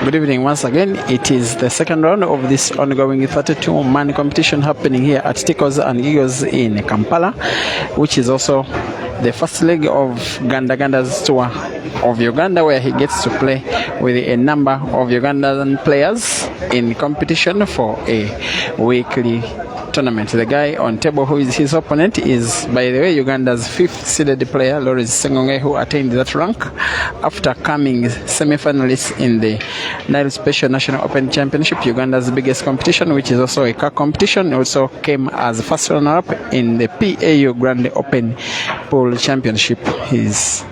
Good evening once again. It is the second round of this ongoing 32-man competition happening here at TICKLES and Eagles in Kampala, which is also the first leg of Ganda-Ganda's tour of Uganda, where he gets to play with a number of Ugandan players in competition for a weekly tournament. The guy on table who is his opponent is, by the way, Uganda's 5th seeded player, Lawrence Sengonge, who attained that rank after coming semi-finalists in the Nile Special National Open Championship, Uganda's biggest competition, which is also a car competition. Also came as first runner-up in the PAU Grand Open Pool Championship. He's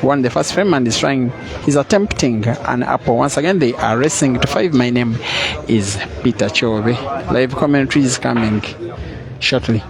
won the first frame and he's attempting an apple. Once again, they are racing to 5. My name is Peter Chove. Live commentary is coming shortly.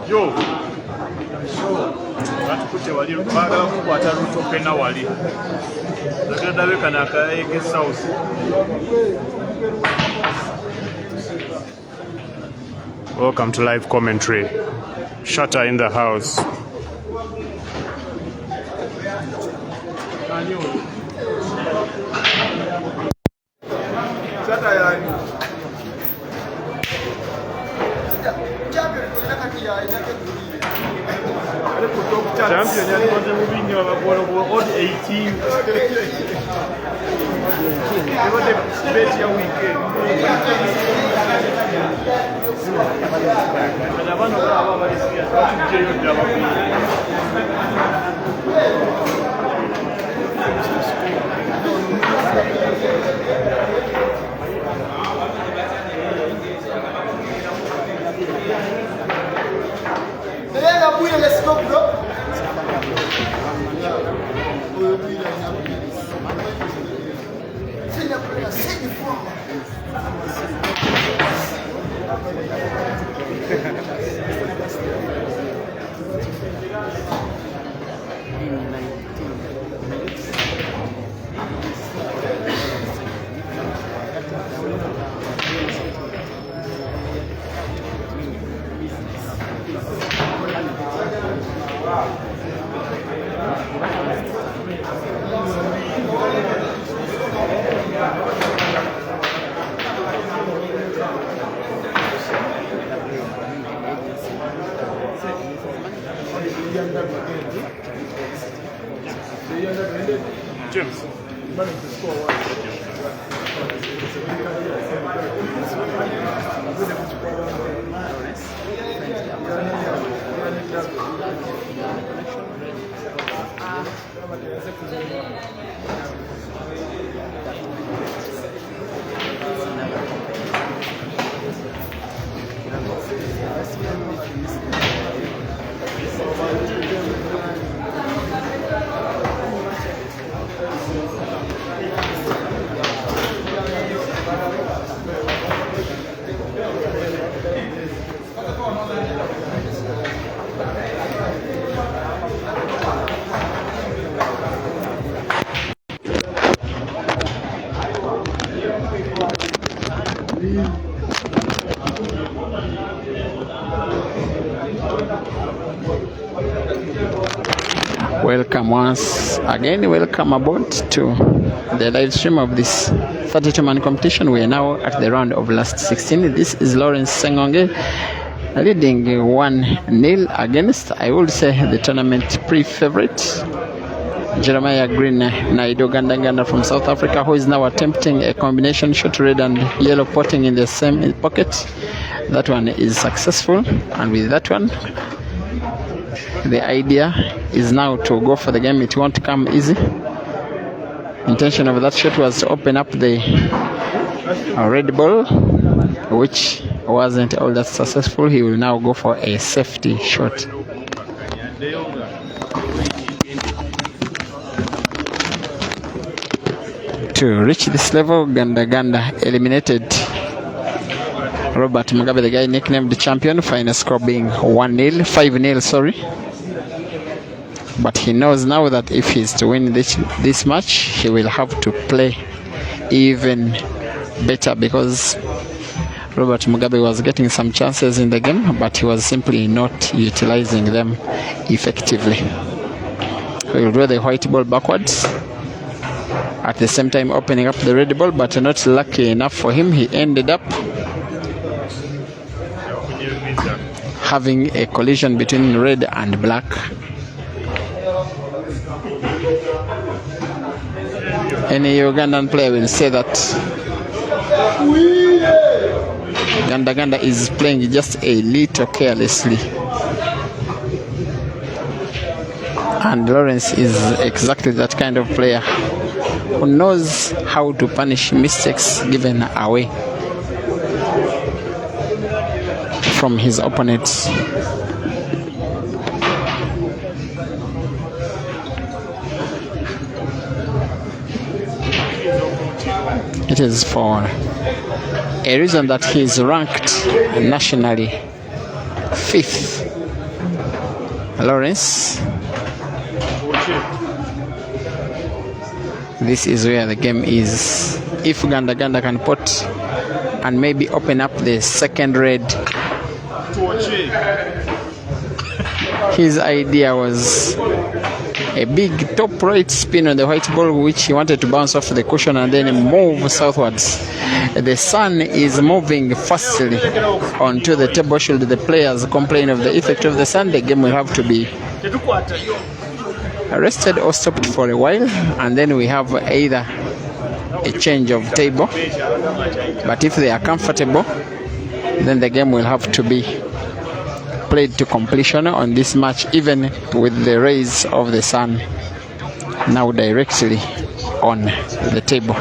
Yo, batukute wali bagala kukwata lutoke na wali zagenda bekana akaeke south. Welcome to live commentary. Shutter in the house. Champion ya kwanza mubingi wa mabolo odd 18. Wote bet ya weekend. Ana bano baba balisikia tujeyo ndio bapi. Let's go, bro. James. Welcome once again, welcome aboard to the live stream of this 32-man competition. We are now at the round of last 16. This is Lawrence Sengonge leading 1-0 against, I would say, the tournament pre-favorite Jeremiah Green Naido Ganda-Ganda from South Africa, who is now attempting a combination shot, red and yellow potting in the same pocket. That one is successful, and with that one the idea is now to go for the game. It won't come easy. Intention of that shot was to open up the red ball, which wasn't all that successful. He will now go for a safety shot. To reach this level, Ganda-Ganda eliminated Robert Mugabe, the guy nicknamed the champion, final score being 5-0, sorry. But he knows now that if he's to win this match, he will have to play even better, because Robert Mugabe was getting some chances in the game, but he was simply not utilizing them effectively. He will draw the white ball backwards, at the same time opening up the red ball, but not lucky enough for him. He ended up having a collision between red and black. Any Ugandan player will say that Ganda-Ganda is playing just a little carelessly, and Lawrence is exactly that kind of player who knows how to punish mistakes given away from his opponents. It is for a reason that he is ranked nationally 5th. Lawrence. This is where the game is. If Ganda-Ganda can put and maybe open up the second red. His idea was a big top right spin on the white ball, which he wanted to bounce off the cushion and then move southwards. The sun is moving fastly onto the table. Should the players complain of the effect of the sun, the game will have to be arrested or stopped for a while, and then we have either a change of table. But if they are comfortable, then the game will have to be played to completion on this match, even with the rays of the sun now directly on the table.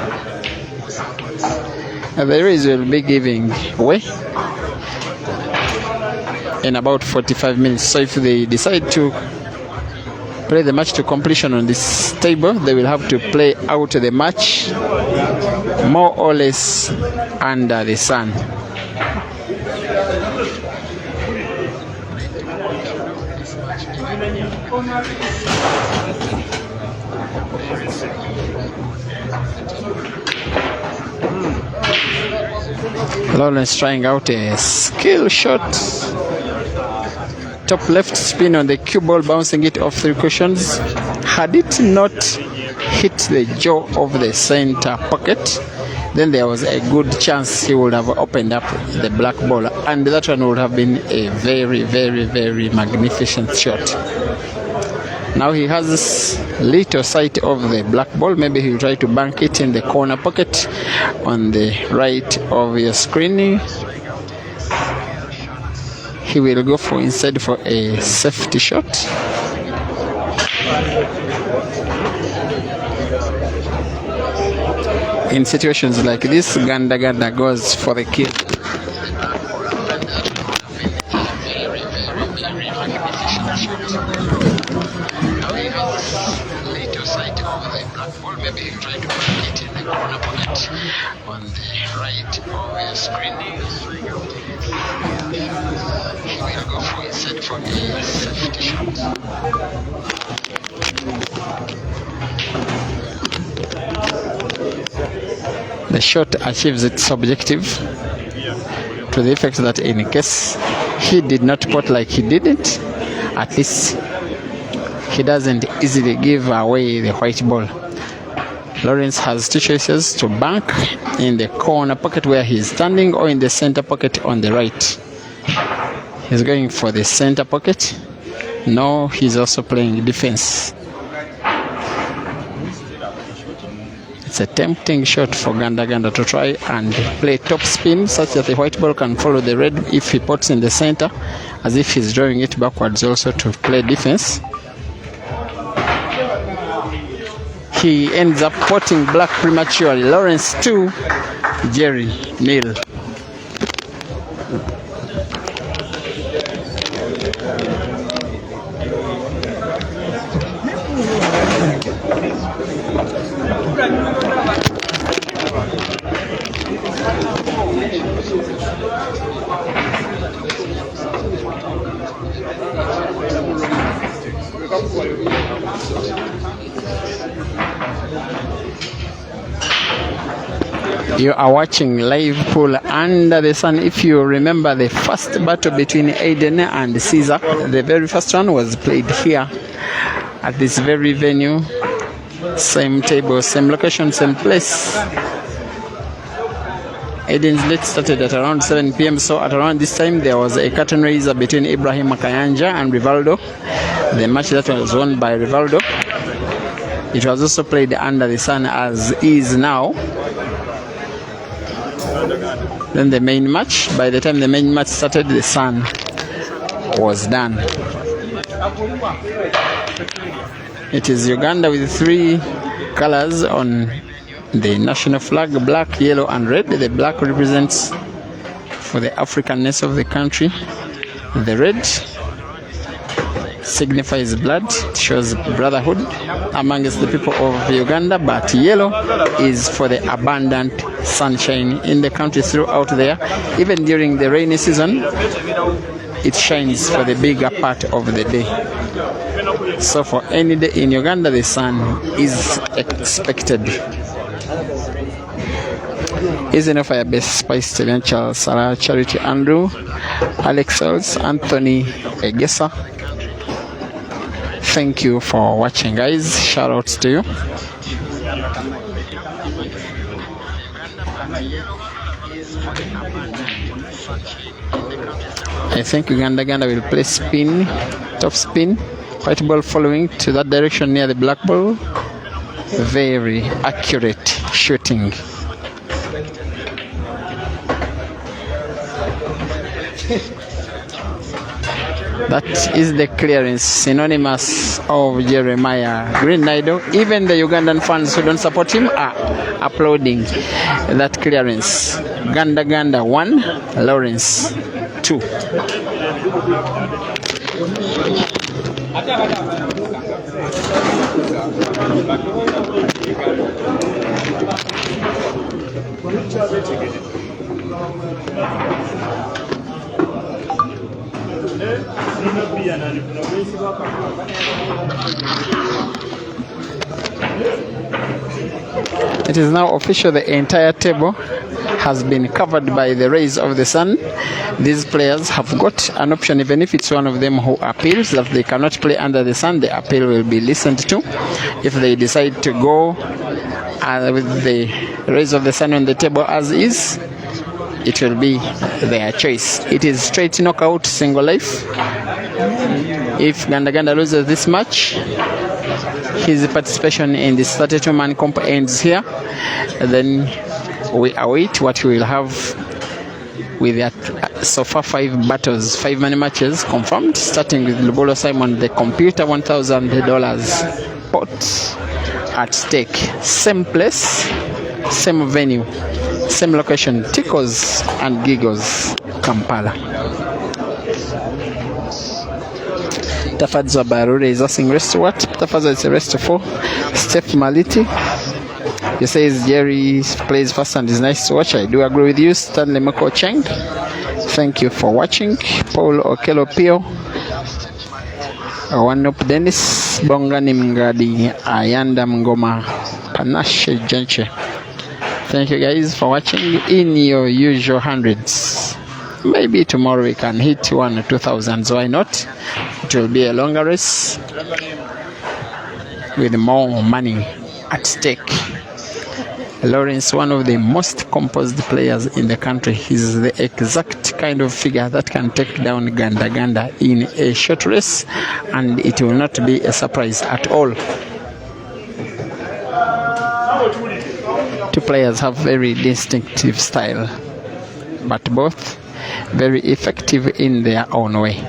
The rays will be giving way in about 45 minutes. So if they decide to play the match to completion on this table, they will have to play out the match more or less under the sun. Lawrence trying out a skill shot. Top left spin on the cue ball, bouncing it off 3 cushions. Had it not hit the jaw of the center pocket, then there was a good chance he would have opened up the black ball, and that one would have been a very, very, very magnificent shot. Now he has little sight of the black ball. Maybe he'll try to bank it in the corner pocket on the right of your screen. He will go for instead for a safety shot. In situations like this, Ganda-Ganda goes for the kill. Little sight of the black ball. Maybe he'll try to put it in the corner pocket on the right of your screen. He will go for instead for a safety shot. The shot achieves its objective to the effect that in case he did not pot like he did it, at least he doesn't easily give away the white ball. Lawrence has two choices: to bank in the corner pocket where he is standing, or in the center pocket on the right. He's going for the center pocket. No, he's also playing defense. It's a tempting shot for Ganda-Ganda to try and play top spin such that the white ball can follow the red if he puts in the center, as if he's drawing it backwards also to play defense. He ends up potting black prematurely. Lawrence 2, Jerry 0. You are watching live pool under the sun. If you remember the first battle between Aiden and Caesar, the very first one was played here at this very venue. Same table, same location, same place. Aiden's late started at around 7 p.m. So at around this time there was a curtain raiser between Ibrahim Makayanja and Rivaldo. The match that was won by Rivaldo. It was also played under the sun as is now. Then the main match, by the time the main match started, the sun was done. It is Uganda with 3 colors on the national flag: black, yellow and red. The black represents for the Africanness of the country. The red signifies blood, it shows brotherhood amongst the people of Uganda, but yellow is for the abundant sunshine in the country throughout there. Even during the rainy season, it shines for the bigger part of the day. So for any day in Uganda, the sun is expected. Isn't a fire base Spice Telian Charles Sarah Charity Andrew Alex Els Anthony Egesa. Thank you for watching, guys. Shout outs to you. I think Ganda-Ganda will play spin, top spin, white ball following to that direction near the black ball. Very accurate shooting. That is the clearance, synonymous of Jeremiah Green Idol. Even the Ugandan fans who don't support him are applauding that clearance. Ganda-Ganda 1, Lawrence 2. It is now official, the entire table has been covered by the rays of the sun. These players have got an option, even if it's one of them who appeals that they cannot play under the sun, the appeal will be listened to. If they decide to go with the rays of the sun on the table as is, it will be their choice. It is straight knockout, single life. If Ganda-Ganda loses this match, his participation in the 32-man comp ends here. Then we await what we will have with that. So far 5 battles, 5 matches confirmed, starting with Lubolo Simon, the computer $1,000 pot at stake. Same place, same venue, same location, Tickles and Giggles, Kampala. Tafadzwa Barure is asking rest what? Tafadzwa is a rest 4. Steph Maliti, he says Jerry plays fast and is nice to watch. I do agree with you. Stanley Mako Cheng, thank you for watching. Paul Okelo Pio, Wanup Dennis, Bongani Mngadi, Ayanda Mngoma, Panashe Jenche. Thank you guys for watching in your usual hundreds. Maybe tomorrow we can hit 1,000 or 2,000. Why not? It will be a longer race with more money at stake. Lawrence, one of the most composed players in the country, is the exact kind of figure that can take down Ganda-Ganda in a short race, and it will not be a surprise at all. Two players have very distinctive style, but both very effective in their own way.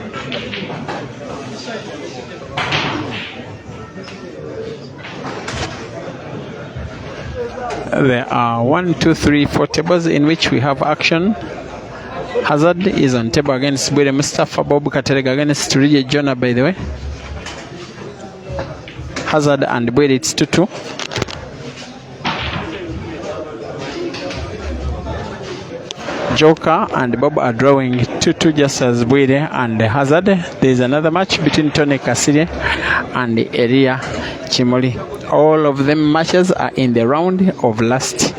There are 1, 2, 3, 4 tables in which we have action. Hazard is on table against Bwire Mustafa. Bob Katerega against Rije Jonah, by the way. Hazard and Bwire, it's 2-2. Joker and Bob are drawing 2-2 just as Bwire and Hazard. There is another match between Tony Kasire and Elia Chimoli. All of them matches are in the round of last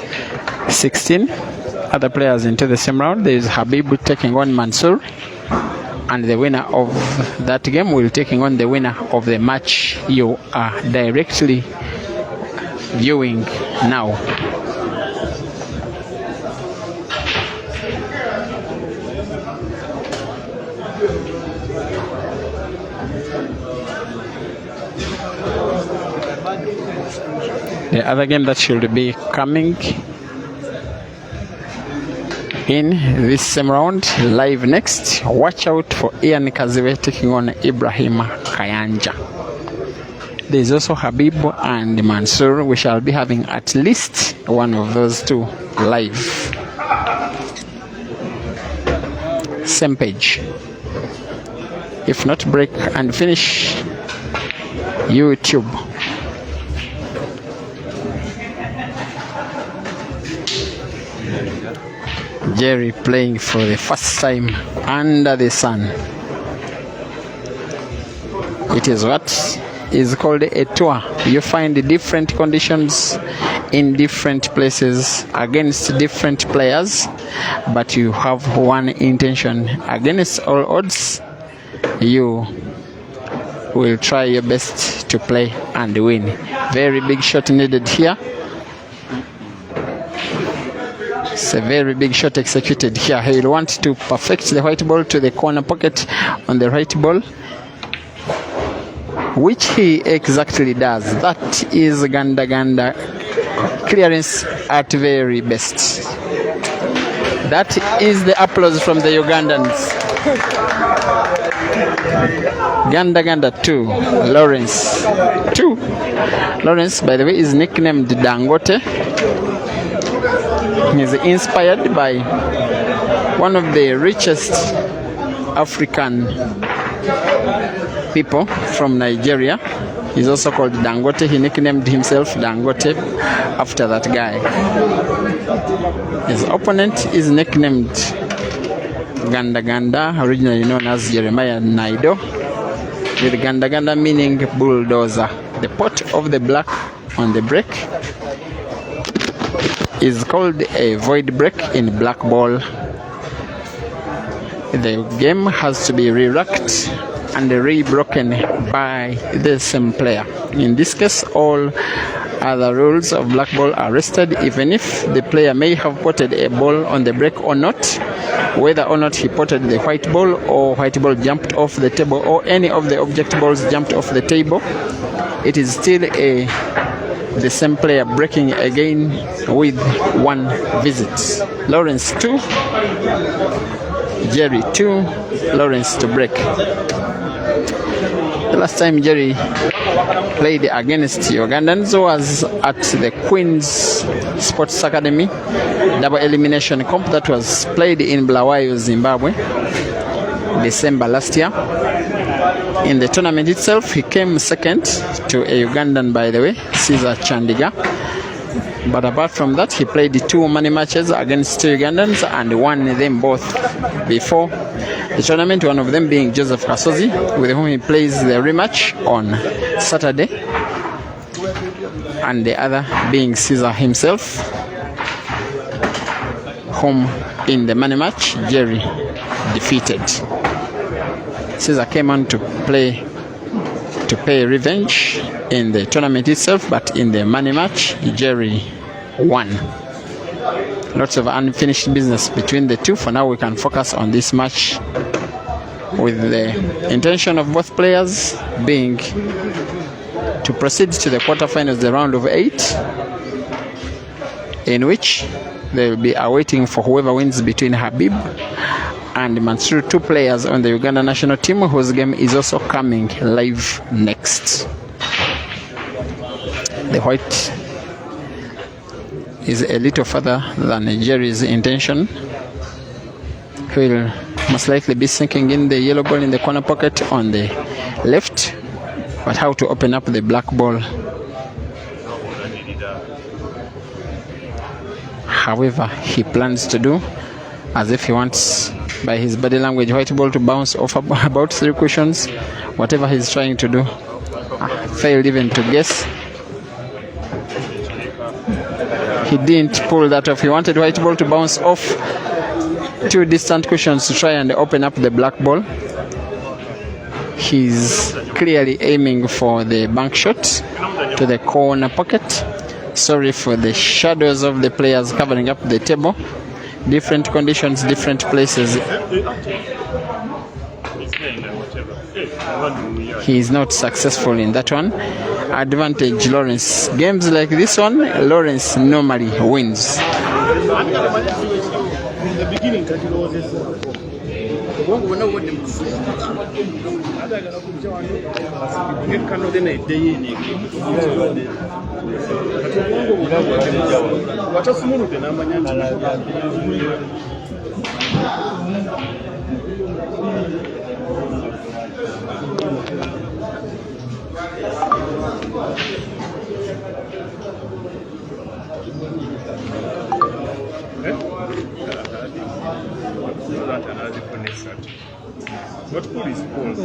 16. Other players into the same round. There is Habib taking on Mansour, and the winner of that game will taking on the winner of the match you are directly viewing now. The other game that should be coming in this same round, live next. Watch out for Ian Kaziwe taking on Ibrahim Kayanja. There is also Habib and Mansour. We shall be having at least one of those two live. Same page. If not, break and finish YouTube. Jerry playing for the first time under the sun. It is what is called a tour. You find different conditions in different places against different players, but you have one intention. Against all odds, you will try your best to play and win. Very big shot needed here. It's a very big shot executed here. He'll want to perfect the white ball to the corner pocket on the right ball, which he exactly does. That is Ganda-Ganda clearance at very best. That is the applause from the Ugandans. Ganda-Ganda 2, Lawrence 2. Lawrence, by the way, is nicknamed Dangote. He's inspired by one of the richest African people from Nigeria. He's also called Dangote. He nicknamed himself Dangote after that guy. His opponent is nicknamed Ganda-Ganda, originally known as Jeremiah Naido, with Ganda-Ganda meaning bulldozer. The pot of the black on the break is called a void break in black ball. The game has to be re-racked and re-broken by the same player. In this case, all Other rules of black ball are rested even if the player may have potted a ball on the break or not, whether or not he potted the white ball or white ball jumped off the table or any of the object balls jumped off the table. It is still the same player breaking again with one visit. Lawrence 2, Jerry 2, Lawrence to break. The last time Jerry played against Ugandans was at the Queen's Sports Academy double elimination comp that was played in Bulawayo, Zimbabwe, December last year. In the tournament itself, he came second to a Ugandan, by the way, Caesar Chandiga. But apart from that, he played 2 money matches against 2 Ugandans and won them both before the tournament, one of them being Joseph Kasozi, with whom he plays the rematch on Saturday, and the other being Caesar himself, whom in the money match Jerry defeated. Caesar came on to pay revenge in the tournament itself, but in the money match Jerry won. Lots of unfinished business between the two. For now, we can focus on this match with the intention of both players being to proceed to the quarterfinals, the round of 8, in which they will be awaiting for whoever wins between Habib and Mansour, 2 players on the Uganda national team, whose game is also coming live next. The white is a little further than Jerry's intention. He will most likely be sinking in the yellow ball in the corner pocket on the left, but how to open up the black ball, however, he plans to do, as if he wants, by his body language, white ball to bounce off about 3 cushions. Whatever he's trying to do, failed even to guess. He didn't pull that off. He wanted white ball to bounce off 2 distant cushions to try and open up the black ball. He's clearly aiming for the bank shot to the corner pocket. Sorry for the shadows of the players covering up the table. Different conditions, different places. He is not successful in that one. Advantage Lawrence. Games like this one, Lawrence normally wins. What food is cold?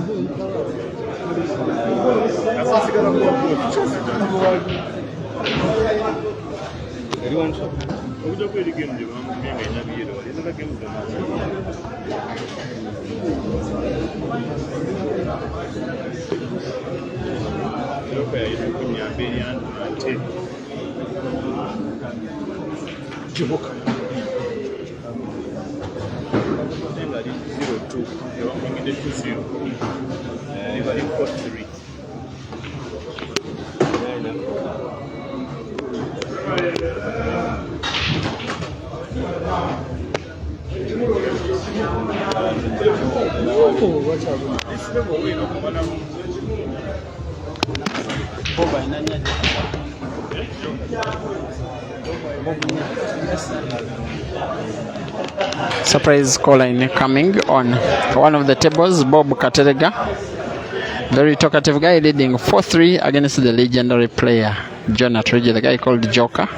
Surprise caller coming on one of the tables, Bob Katerega. Very talkative guy, leading 4-3 against the legendary player John Atreji, the guy called Joker.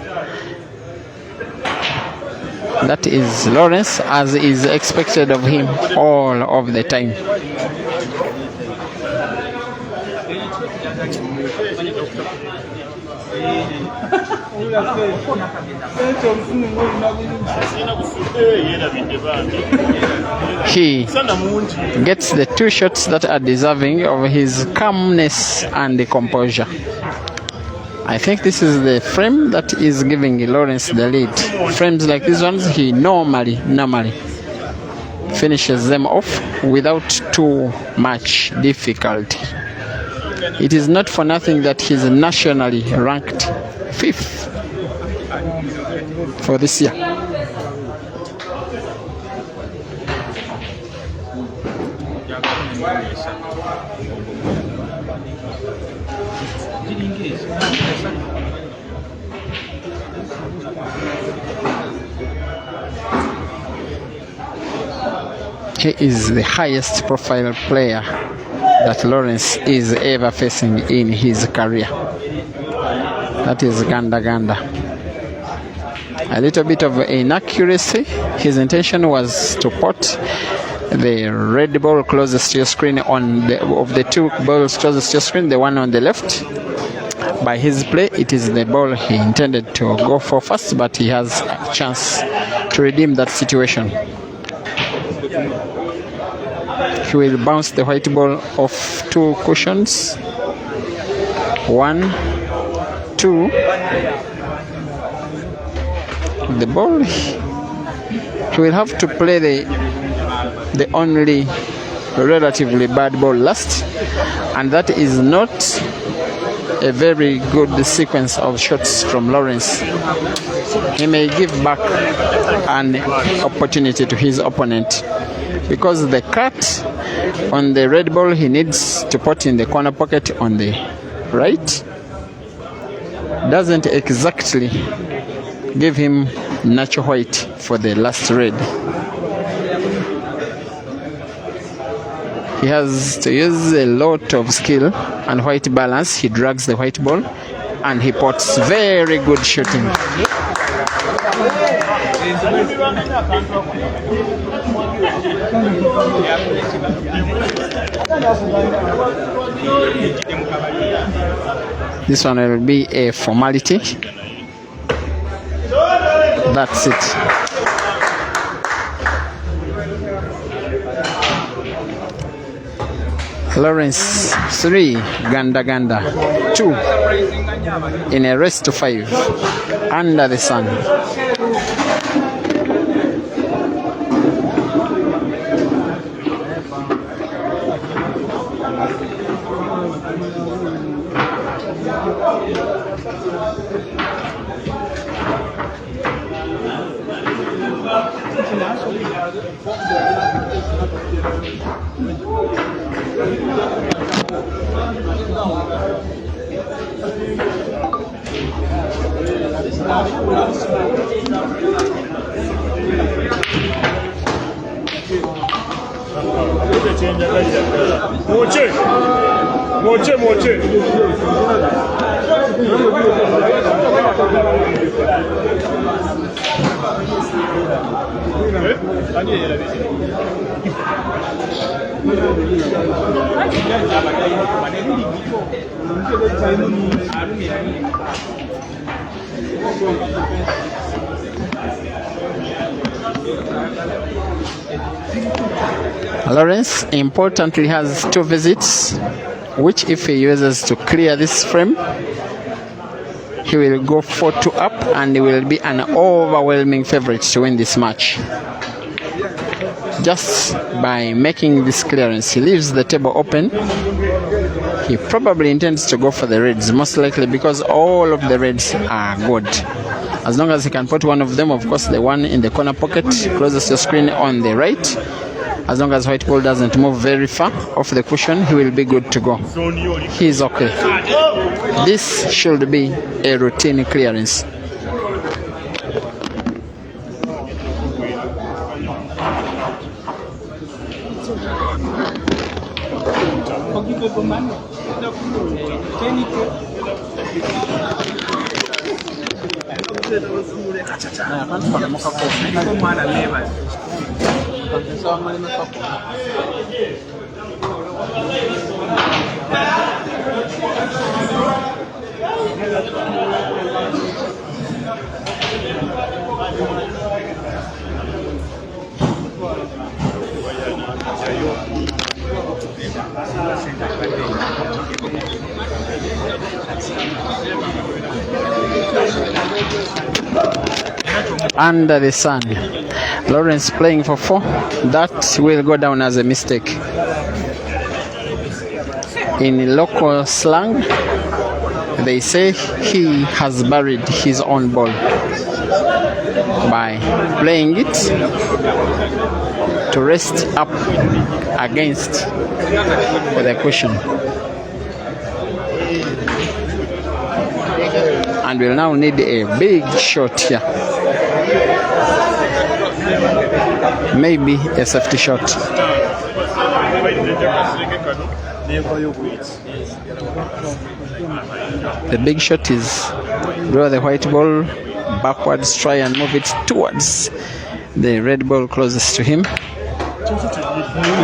That is Lawrence, as is expected of him all of the time. He gets the 2 shots that are deserving of his calmness and composure. I think this is the frame that is giving Lawrence the lead. Frames like these ones, he normally finishes them off without too much difficulty. It is not for nothing that he's nationally ranked 5th for this year. He is the highest profile player that Lawrence is ever facing in his career. That is Ganda-Ganda. A little bit of inaccuracy. His intention was to put the red ball closest to your screen of the two balls closest to your screen, the one on the left. By his play, it is the ball he intended to go for first, but he has a chance to redeem that situation. He will bounce the white ball off 2 cushions. 1, 2. The ball, he will have to play the only relatively bad ball last, and that is not a very good sequence of shots from Lawrence. He may give back an opportunity to his opponent, because the cut on the red ball he needs to put in the corner pocket on the right doesn't exactly give him natural white for the last red. He has to use a lot of skill and white balance. He drags the white ball and he puts very good shooting. This one will be a formality. That's it. Lawrence 3, Ganda-Ganda 2 in a race to 5 under the sun. Lawrence importantly has 2 visits, which if he uses to clear this frame, he will go 4-2 up and he will be an overwhelming favorite to win this match. Just by making this clearance, he leaves the table open. He probably intends to go for the reds, most likely because all of the reds are good. As long as he can put one of them, of course the one in the corner pocket closest to the screen on the right, as long as white ball doesn't move very far off the cushion, he will be good to go. He's okay. This should be a routine clearance. under the sun. Lawrence playing for 4. That will go down as a mistake. In local slang, they say he has buried his own ball by playing it to rest up against the cushion. And we'll now need a big shot here. Maybe a safety shot. The big shot is draw the white ball backwards, try and move it towards the red ball closest to him.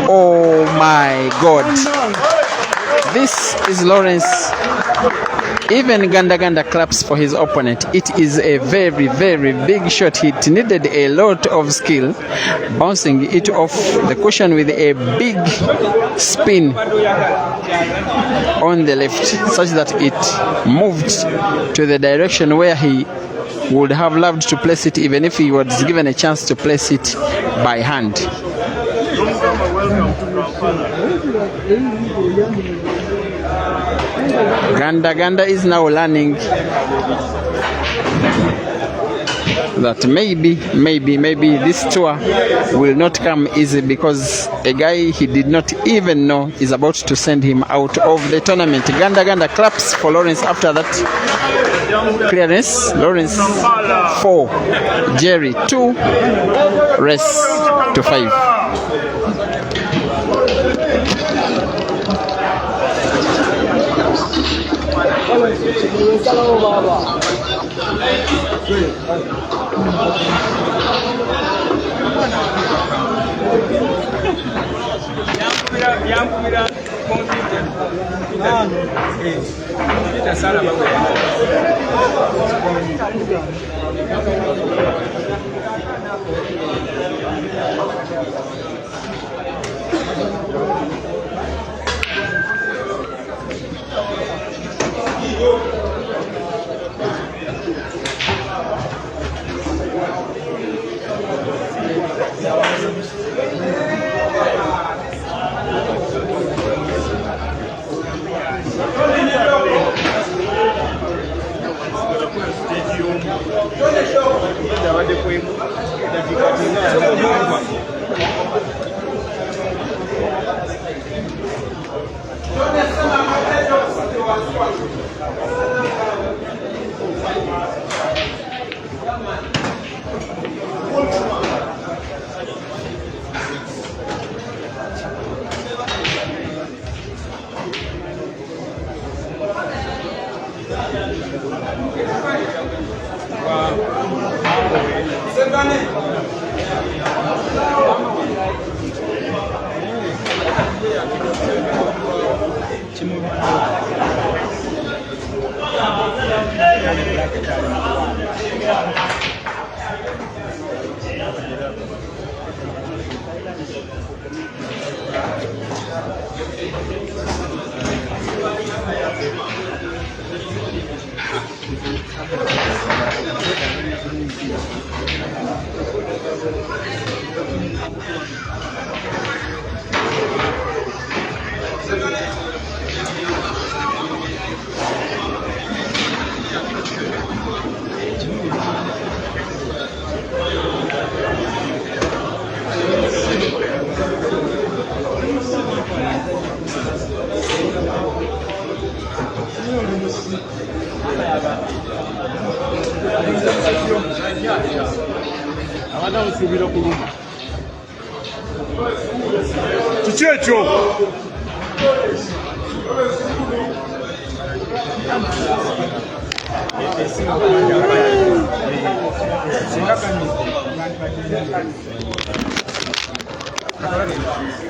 Oh my God! This is Lawrence. Even Ganda-Ganda claps for his opponent. It is a very, very big shot. It needed a lot of skill, bouncing it off the cushion with a big spin on the left, such that it moved to the direction where he would have loved to place it, even if he was given a chance to place it by hand. Ganda-Ganda is now learning that maybe this tour will not come easy, because a guy he did not even know is about to send him out of the tournament. Ganda-Ganda claps for Lawrence after that clearance. Lawrence 4, Jerry 2, race to 5.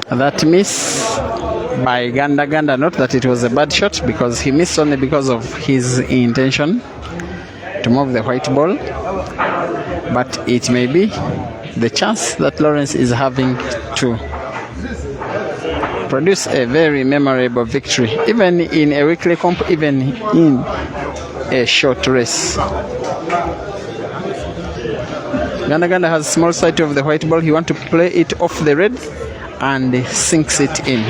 That miss by Ganda-Ganda, not that it was a bad shot, because he missed only because of his intention to move the white ball, but it may be the chance that Lawrence is having to produce a very memorable victory, even in a weekly comp, even in a short race. Ganda-Ganda has small sight of the white ball. He wants to play it off the red and sinks it in.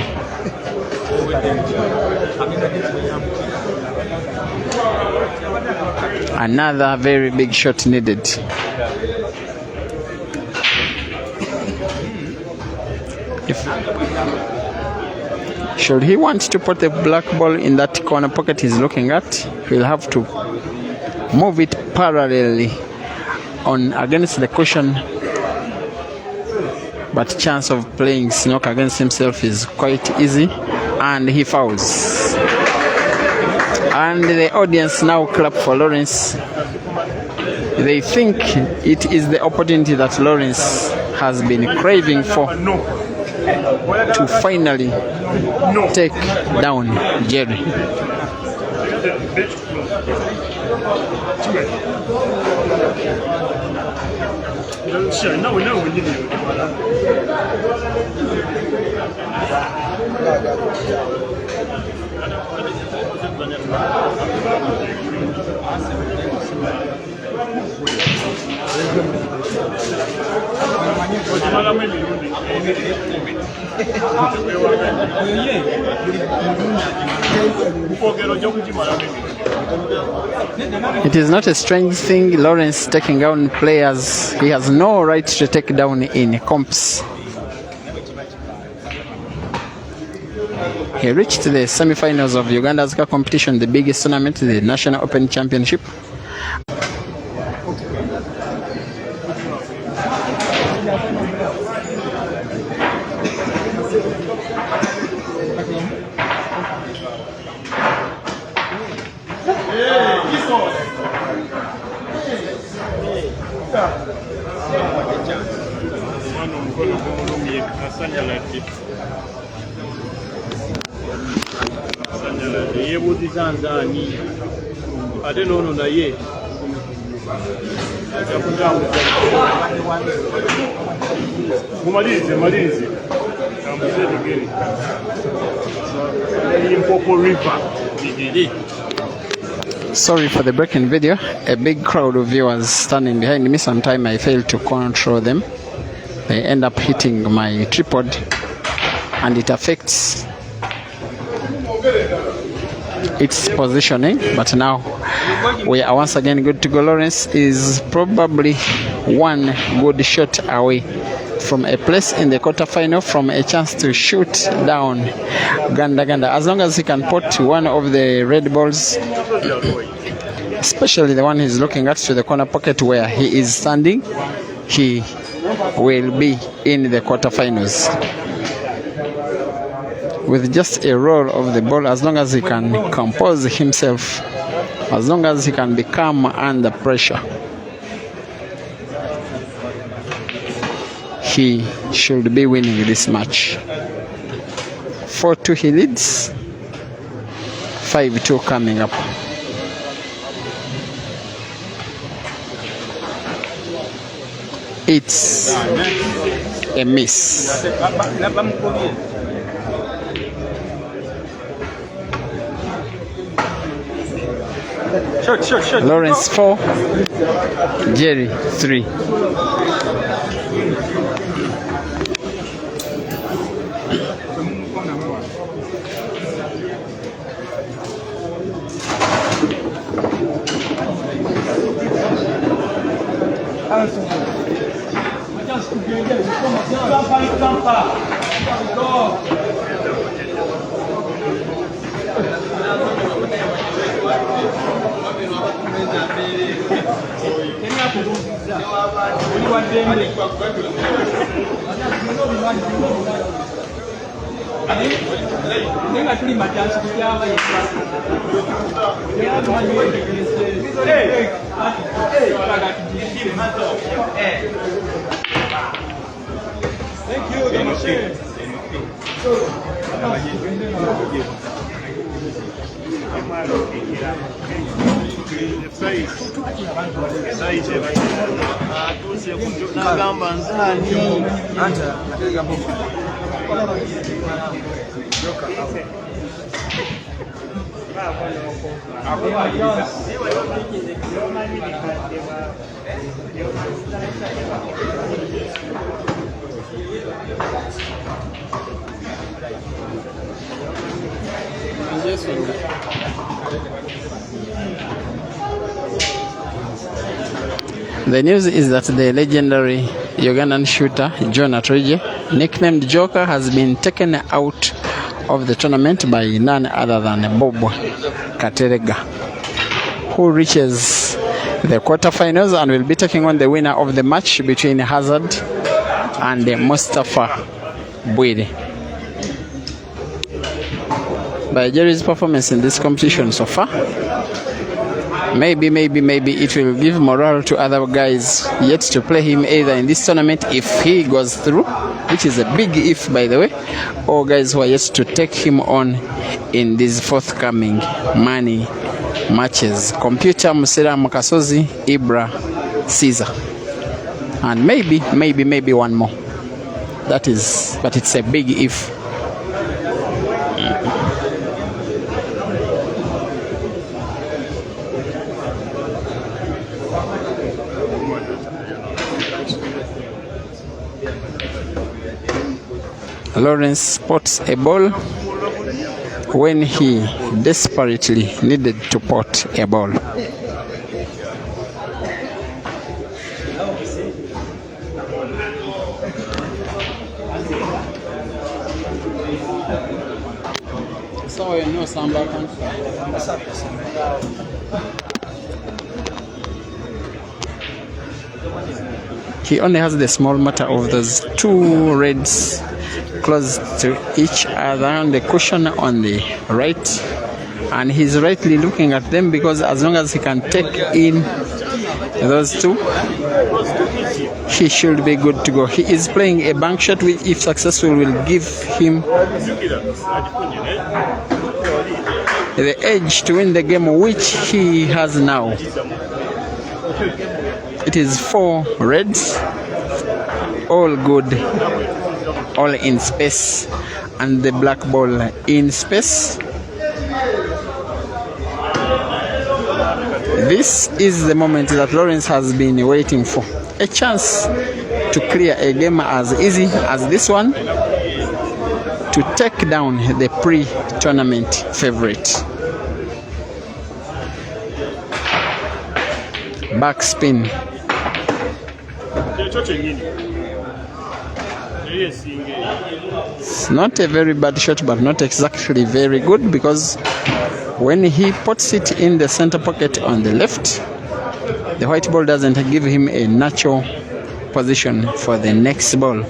Another very big shot needed. Should he want to put the black ball in that corner pocket he's looking at, he'll have to move it parallelly on against the cushion, but chance of playing snook against himself is quite easy, and he fouls. And the audience now clap for Lawrence. They think it is the opportunity that Lawrence has been craving for to finally take down Jerry. It is not a strange thing, Lawrence taking down players he has no right to take down in comps. He reached the semi-finals of Uganda's competition, the biggest tournament, the National Open Championship. Sorry for the breaking video. A big crowd of viewers standing behind me. Sometimes I fail to control them. They end up hitting my tripod and it affects its positioning. But now we are once again good to go. Lawrence is probably one good shot away from a place in the quarterfinal, from a chance to shoot down Ganda-Ganda. As long as he can put one of the red balls, especially the one he's looking at, to the corner pocket where he is standing, he will be in the quarterfinals. With just a roll of the ball, as long as he can compose himself, as long as he can be calm under pressure, he should be winning this match. 4-2 he leads, 5-2 coming up. It's a miss. Shot. Lawrence 4, Jerry 3. The news is that the legendary Ugandan shooter John Atroje, nicknamed Joker, has been taken out of the tournament by none other than Bob Katerega, who reaches the quarterfinals and will be taking on the winner of the match between Hazard and Mustafa Bwire. By Jerry's performance in this competition so far, maybe it will give morale to other guys yet to play him either in this tournament if he goes through, which is a big if by the way, or guys who are yet to take him on in these forthcoming money matches. Computer Musera Mukasozi, Ibra, Caesar, and maybe one more. That is, but it's a big if. Lawrence spots a ball when he desperately needed to pot a ball. So you know Samba. He only has the small matter of those two reds close to each other on the cushion on the right, and he's rightly looking at them because as long as he can take in those two, he should be good to go. He is playing a bank shot which, if successful, will give him the edge to win the game, which he has now. It is 4 reds, all good, all in space, and the black ball in space. This is the moment that Lawrence has been waiting for. A chance to clear a game as easy as this one, to take down the pre-tournament favorite. Backspin. It's not a very bad shot, but not exactly very good, because when he puts it in the center pocket on the left, the white ball doesn't give him a natural position for the next ball.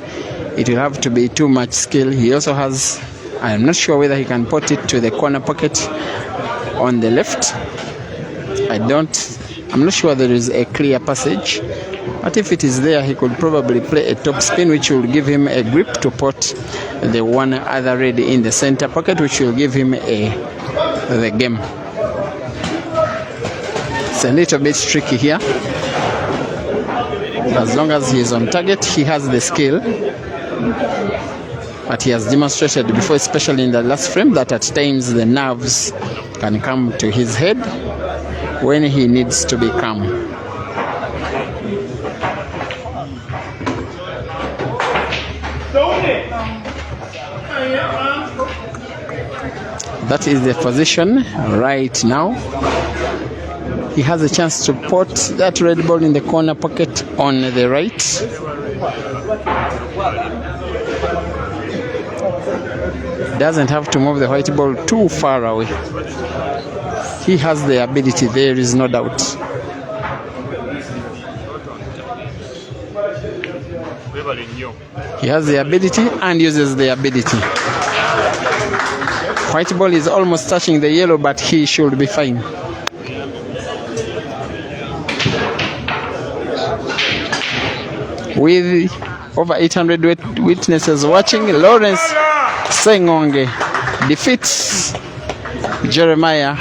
It will have to be too much skill. He also has, I'm not sure whether he can put it to the corner pocket on the left. I'm not sure there is a clear passage, but if it is there, he could probably play a top spin, which will give him a grip to put the one other red in the center pocket, which will give him the game. It's a little bit tricky here. As long as he is on target, he has the skill. But he has demonstrated before, especially in the last frame, that at times the nerves can come to his head when he needs to be calm. That is the position right now. He has a chance to put that red ball in the corner pocket on the right. Doesn't have to move the white ball too far away. He has the ability, there is no doubt. He has the ability and uses the ability. White ball is almost touching the yellow, but he should be fine. With over 800 witnesses watching, Lawrence Sengonge defeats Jeremiah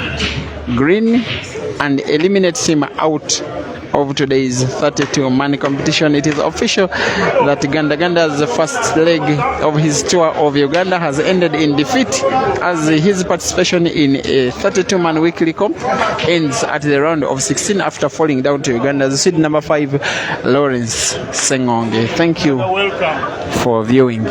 Green and eliminates him out of today's 32-man competition. It is official that Ganda-Ganda's first leg of his tour of Uganda has ended in defeat, as his participation in a 32-man weekly comp ends at the round of 16 after falling down to Uganda's seed number 5, Lawrence Sengonge. Thank you for viewing.